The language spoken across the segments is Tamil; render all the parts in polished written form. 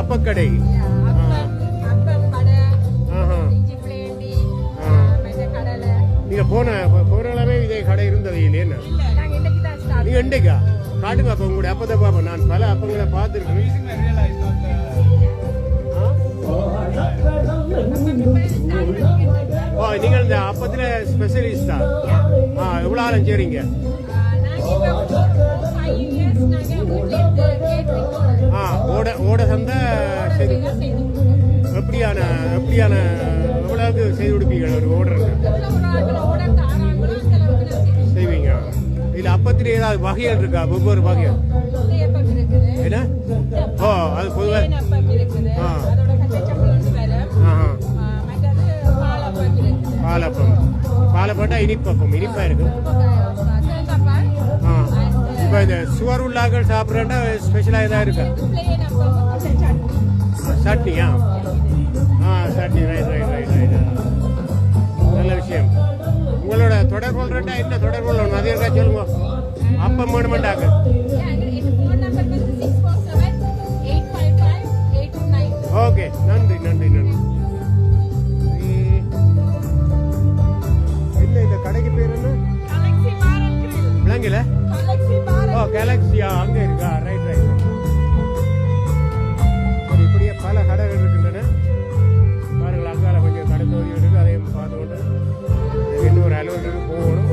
அப்பக்கடை. நீங்க போனாலே இதே கடை இருந்தது இல்லையா? நீங்க இன்றைக்கா காட்டுங்க அப்ப உங்களுடைய அப்பத்தை பார்ப்போம். நான் பல அப்பங்களை பார்த்துருக்கேன். நீங்கள் இந்த அப்பத்துல ஸ்பெஷலிஸ்டா? எவ்வளவு ஆளும் சரிங்க? ஓட சந்த எப்படியான எவ்வளவுக்கு செய்து கொடுப்பீங்க? ஒரு ஓடுறது செய்வீங்க. இதுல அப்பத்திலே ஏதாவது வகைகள் இருக்கா? ஒவ்வொரு வகைகள் என்ன? ஓ, அது பொதுவாக பாலப்பம். பாலப்பட்டா இனிப்பப்பம், இனிப்பா இருக்கும். இப்ப இந்த சுவர் உள்ளாக்கள் சாப்பிட்றா ஸ்பெஷலா ஏதாவது இருக்கா? சட்னியா? Chutney. Right right right right. நல்ல விஷயம். உங்களோட தொடர்புறா என்ன தொடர்பு? அதே இருக்கா சொல்லுங்க. அப்பம் வேணுமெண்டாக்க ஓகே. நன்றி நன்றி நன்றி. என்ன இந்த கடைக்கு பேர் என்ன? விளங்கல? ஓ, கேலக்சியா. அங்க இருக்கா? Right right. இப்படியே பல கடைகள் இருக்கின்றன. பாருங்கள், அங்கால கொஞ்சம் கடை தொகுதி இருக்கு. அதையும் பார்த்து கொண்டு இன்னொரு அலுவலருக்கு போகணும்.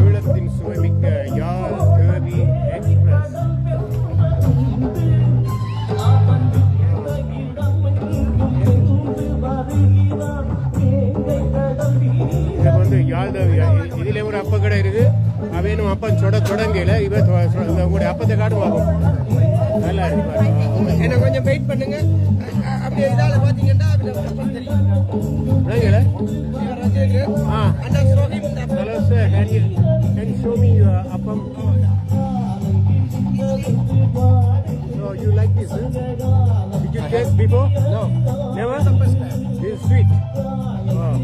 ஈழத்தின் சுவைமிக்க யாழ் தேவி எக்ஸ்பிரஸ். இது வந்து யாழ் தேவி. இதுல ஒரு அப்ப கடை இருக்கு. அவையும் அப்பம் தொடங்கல. இவ உங்களுடைய அப்பத்தை காட்டு பார்ப்போம். நல்லா இருக்கு. என்ன கொஞ்சம் வெயிட் பண்ணுங்க. அப்படியே இதால பாத்தீங்கன்னா hello sir, can you show me your appam? So you like this? Did you taste before? No. Never? This is sweet. Oh.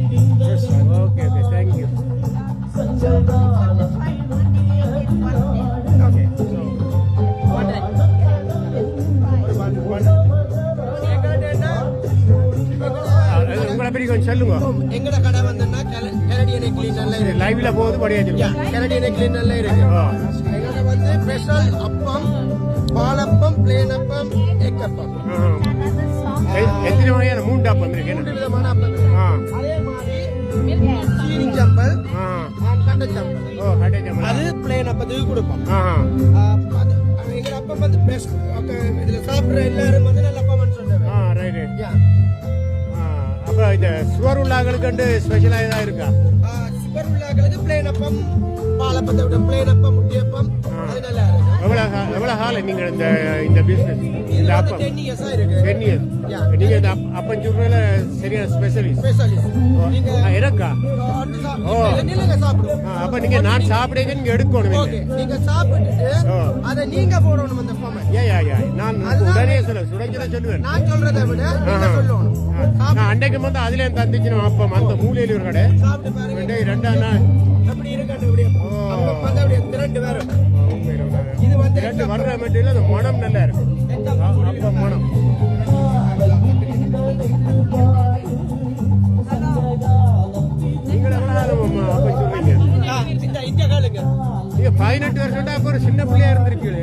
Yes. Okay, okay, thank you. Okay. So உங்களை பற்றி கொஞ்சம் சொல்லுங்க. எங்கட கடை வந்தோம்னா கனடியன் எக்லின் நல்லா இருக்கு. லைவ்ல போகுது படியா சொல்லுங்க. கனடியன் எக்லின் நல்லா இருக்கு. எங்கட வந்து ஸ்பெஷல் அப்பம், பாலப்பம், பிளேன் அப்பம், எக் அப்பம். எத்தனை வகையான மூன்று அப்பம் இருக்கு? 3 விதமான அப்பம் இருக்கு. அதே மாதிரி சீனி சம்பல், கட்டை சம்பல். ஓ, கட்டை சம்பல். அது பிளேன் அப்பத்துக்கு கொடுப்போம். எங்கட அப்பம் வந்து பெஸ்ட். இதுல சாப்பிடுற எல்லாரும் வந்து நல்ல அப்பம்னு சொல்றாங்க. ரைட். அப்ப இந்த சுவர் உள்ளாக்களுக்கு ஸ்பெஷலா ஏதாவது இருக்கா? சுவர் உள்ளாக்களுக்கு பிளேன் அப்பம், பாலப்பத்தை விட பிளேன் அப்பம், முட்டியப்பம், அது நல்லா இருக்கு. எவ்வளவு காலம் நீங்க இந்த பிசினஸ்? இந்த அப்பம் 10 years இருக்கு. 10 years. நீங்க இந்த அப்பம் சுடுறதுல சரியான ஸ்பெஷலிஸ்ட். நீங்க இருக்கா? ஓ, நீங்க சாப்பிடுங்க. அப்ப நீங்க நான் சாப்பிடுங்க, நீங்க எடுக்கணும். ஓகே, நீங்க சாப்பிட்டுட்டு அத நீங்க போடணும் அந்த அப்பம். யா நான் உடனே சுடஞ்சத சொல்லுவேன். நான் சொல்றதை விட நீங்க சொல்லணும். நான் அன்னைக்கு வந்து அதுல தந்துச்சு அப்பம். அந்த மூலையில ஒரு கடை சாப்பிட்டு பாருங்க. 2 நாள் அப்படி இருக்கட்டும். அப்படியே அப்பம் வந்து அப்படியே திரண்டு வரும். இது வந்து ரெண்டு வர்ற மெட்டீரியல். அந்த மனம் நல்லா இருக்கு. அப்பம் மனம். நீங்க எவ்வளவு அப்பம் சொல்றீங்க? இந்த காலுங்க நீங்க 18 வருஷம் அப்ப ஒரு சின்ன பிள்ளையா இருந்திருக்கீங்க.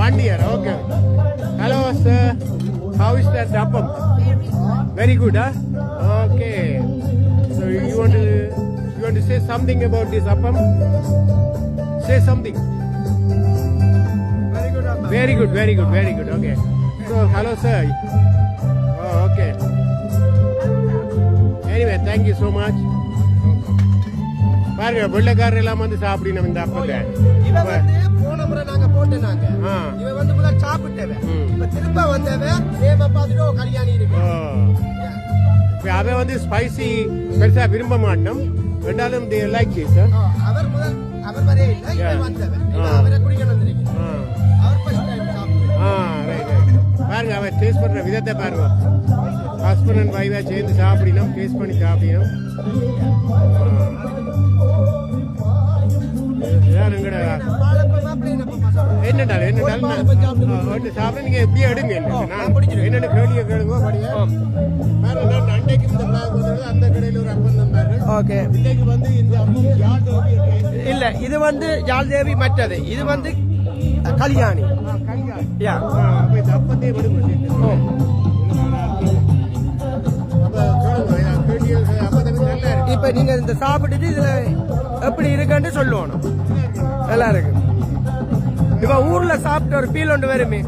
1 year. Okay. Hello sir, how is that appam? Very good, huh? Okay. So you want to say something about this appam? Say something. Very good appam. Very good. Okay. So hello sir. Oh, okay. Anyway, thank you so much. பாருங்க, வெள்ளைக்காரர் எல்லாம் வந்து சாப்பிடணும் இந்த அப்பத்தை. போன முறை நாங்க போட்டேனாங்க. இவன் வந்து முதல்ல சாப்பிட்டவ. இப்ப திரும்ப வந்தவ சேவ பாத்துட்டு கல்யாணி இருக்கு. அவன் வந்து ஸ்பைசி பெருசா விரும்ப மாட்டோம். ரெண்டாலும் they like this. அவர் வரே இல்ல. இவன் வந்தவ. அவரை குடிக்க வந்திருக்கு. அவர் ஃபர்ஸ்ட் டைம் டேஸ்ட் பண்ற விதத்தை பாருங்க. ஹஸ்பண்ட் அண்ட் வைஃபா சேர்ந்து சாப்பிடணும், டேஸ்ட் பண்ணி சாப்பிடணும். என்னடால் சாப்பிட நீங்க எப்படியே எடுங்க. நான் என்னென்ன கேள்வியை கேளுங்க படியா. அன்றைக்கு இந்த அந்த கடையில் ஒரு அப்பம் தந்தாரு. ஓகே, இன்னைக்கு வந்து இந்த யாழ் தேவி இல்ல, இது வந்து யாழ் தேவி மற்றது, இது வந்து கல்யாணி. யா இந்த அப்பத்தையே விடுங்க. இப்ப நீங்க இந்த சாப்பிட்டுட்டு இதுல எப்படி இருக்குன்னு சொல்லுவோம். நல்லா இருக்கு. இப்ப ஊர்ல சாப்பிட்ட ஒரு ஃபீல் ஒன்று வருமே.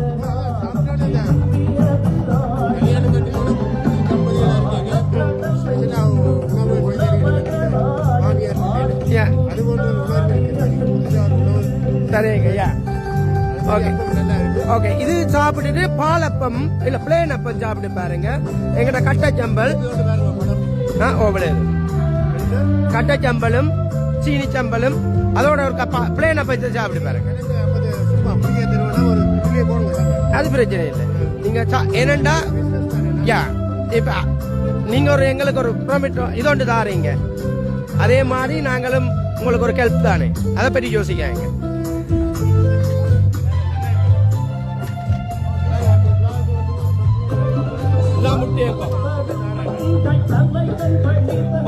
சரிங்க. ஓகே ஓகே, இது சாப்பிட்டுட்டு பாலப்பம் இல்ல பிளேன் அப்பம் சாப்பிட்டு பாருங்க. எங்கிட்ட கட்டச்சம்பல், கட்டச்சம்பலும் சீனி சம்பலும் அதோட ஒரு பிளேன் அப்பத்தை சாப்பிட்டு பாருங்க. அது பிரச்சனை இல்லை. நீங்க என்னண்டா இப்ப நீங்க ஒரு எங்களுக்கு ஒரு ப்ராமிட் இதொண்டு தாரீங்க, அதே மாதிரி நாங்களும் உங்களுக்கு ஒரு ஹெல்ப் தானே, அதை பற்றி யோசிக்காங்க.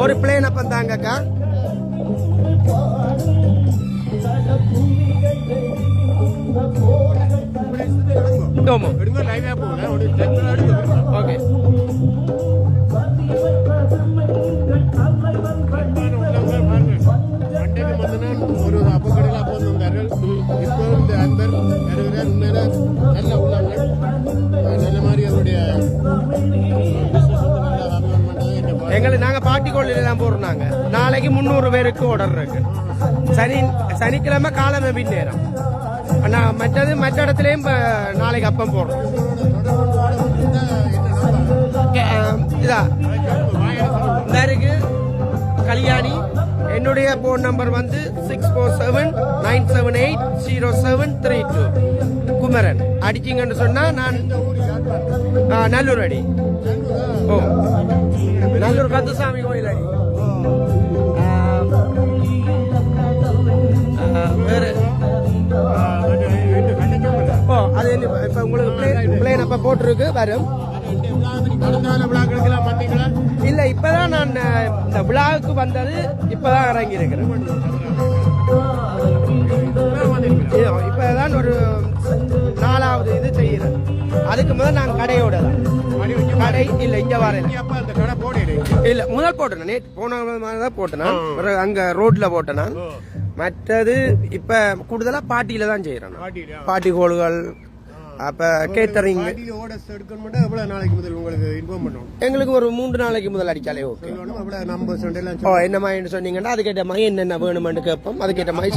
ஒரு பிளேன் அப்பம் தாங்கக்கா. ஓகே, ஒரு அப்பக்கடையில் அப்போ வந்தார்கள். இப்போ இந்த அன்பர் வருகிறார். உண்மையில நல்ல உள்ளங்கள், நல்ல மாதிரி அவருடைய எங்களுக்கு நாங்க பாட்டிக்கோள்ல தான் போடுறாங்க. நாளைக்கு 300 பேருக்கு ஆர்டர் இருக்கு. சனிக்கிழமை காலமே பின்னேரம். மற்றது மற்ற இடத்துலயும் நாளைக்கு அப்பம் போடுறோம். இதா இருக்கு கல்யாணி. என்னுடைய போன் நம்பர் வந்து 647-978-0732. குமரன் அடிச்சிங்கன்னு சொன்னா நான் நல்லூர் அடி. ஓ, நல்லூர் கந்தசாமி கோயில் அடி. வேறு ஓ, அது இப்ப உங்களுக்கு பிளேன் அப்ப போட்டிருக்கு வரும். இல்ல, இப்பதான் நான் இந்த விழாவுக்கு வந்தது, இப்பதான் இறங்கி இருக்கிறேன். இப்பதான் ஒரு 4வது இது செய்யறேன். அதுக்கு முதல் நான் கடையோட தான். கடை இல்ல, இங்க வரேன். இல்ல, முதல் போட்டேன், நேற்று போன தான் போட்டேன். அங்க ரோட்ல போட்டேன். மற்றது இப்ப கூடுதலா பாட்டியில தான் செய்யறேன். பாட்டி கோள்கள், அப்ப கேட்டரிங். எங்களுக்கு ஒரு 3 நாளைக்கு முதல் அடிச்சாலே ஓகே. என்ன மாதிரி சொன்னீங்கன்னா அதுக்கேற்ற மாதிரி என்னென்ன வேணுமென்று கேட்போம். அதுக்கேற்ற மாதிரி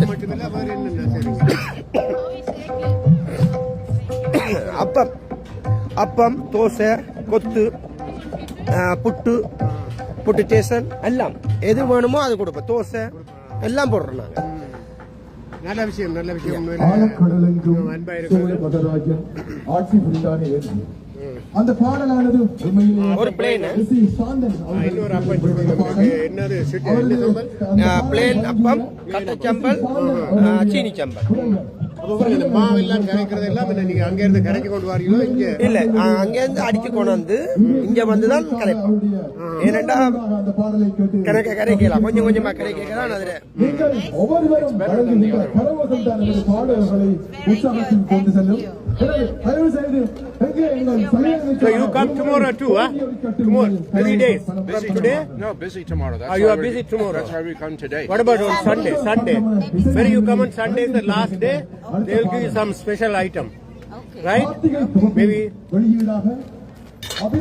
அப்பம், அப்பம், தோசை, கொத்து, புட்டு ஸ்டேஷன் எல்லாம் எது வேணுமோ அது கொடுப்போம். தோசை எல்லாம் போடுறோம் நாங்க. நல்ல விஷயம், நல்ல விஷயம். அந்த பாடலானது ஒரு பிளேன் பிளேன் அப்பம், கட்டச்சம்பல், சீனி சம்பல். மாவெல்லாம் கரைக்கிறது எல்லாம் நீங்க அங்க இருந்து கரைக்க கொண்டு வரீங்களோ? இங்க இல்ல, அங்க இருந்து அடிச்சு கொண்டு வந்து இங்க வந்துதான் கரைப்போம். ஏனென்றா கரைக்கலாம், கொஞ்சம் கொஞ்சமா கரைக்கலாம். அதுல So you come tomorrow too, huh? Tomorrow, 3 days. Busy today? No, busy tomorrow. That's you are busy tomorrow. That's why we come today. What about on Sunday? Sunday. When you come on Sunday, is the last day. They will give you some special item, right? Maybe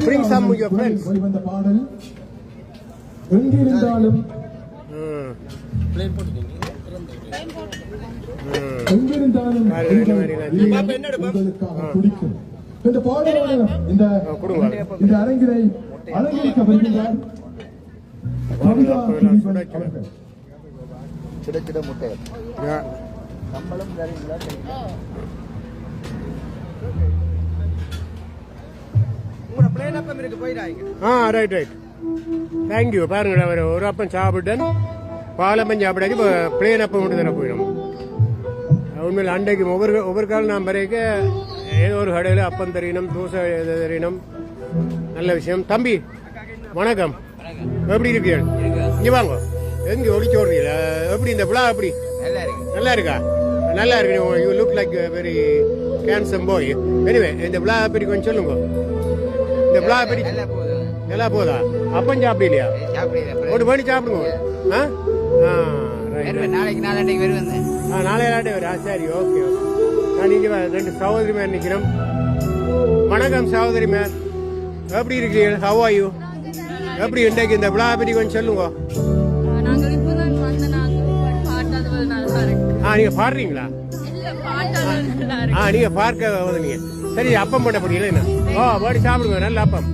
bring some with your friends. இந்த பாடலான இந்த அரங்கினை அலங்கரிக்க வருகின்றார் கவிதா சிட முட்டை சம்பளம் உங்களோட பிளேன் அப்பம் இருக்கு போயிடாங்க. Right right thank you. பாருங்க ஒரு அப்பம் சாப்பிட்டேன், பாலப்பம் சாப்பிடாச்சு, இப்போ பிளேன் அப்பம் மட்டும் தானே போயிடும். உண்மையில் அன்றைக்கு ஒவ்வொரு காலம் நான் பிறகு ஏதோ ஒரு கடையில் அப்பம் தெரியணும், தோசை தெரியணும். நல்ல விஷயம். தம்பி வணக்கம், எப்படி இருக்கீங்க? இங்கே வாங்க, எங்கே ஒடிச்சு ஓடுறீங்க? எப்படி இந்த விழா எப்படி நல்லா இருக்கா? நல்லா இருக்கு. You look like very handsome boy. Anyway இந்த விழா பற்றி கொஞ்சம் சொல்லுங்க. இந்த விழா பற்றி நல்லா போதா? அப்பம் சாப்பிடலையா? ஒரு மணி சாப்பிடுங்க. நாளைக்கு வருவேன். நாளைக்கு வரா? சரி, ஓகே. நான் இங்கே ரெண்டு சகோதரி மேன் நிற்கிறோம். வணக்கம் சகோதரி மேன், எப்படி இருக்கீங்க? How are you? எப்படி இன்றைக்கு இந்த விழா பற்றி கொஞ்சம் சொல்லுங்க. நீங்க பாடுறீங்களா? நீங்க பார்க்க வந்தீங்க. சரி, அப்பம் போட்ட போறீங்களா? என்ன? பாடி சாப்பிடுங்க, நல்ல அப்பம்.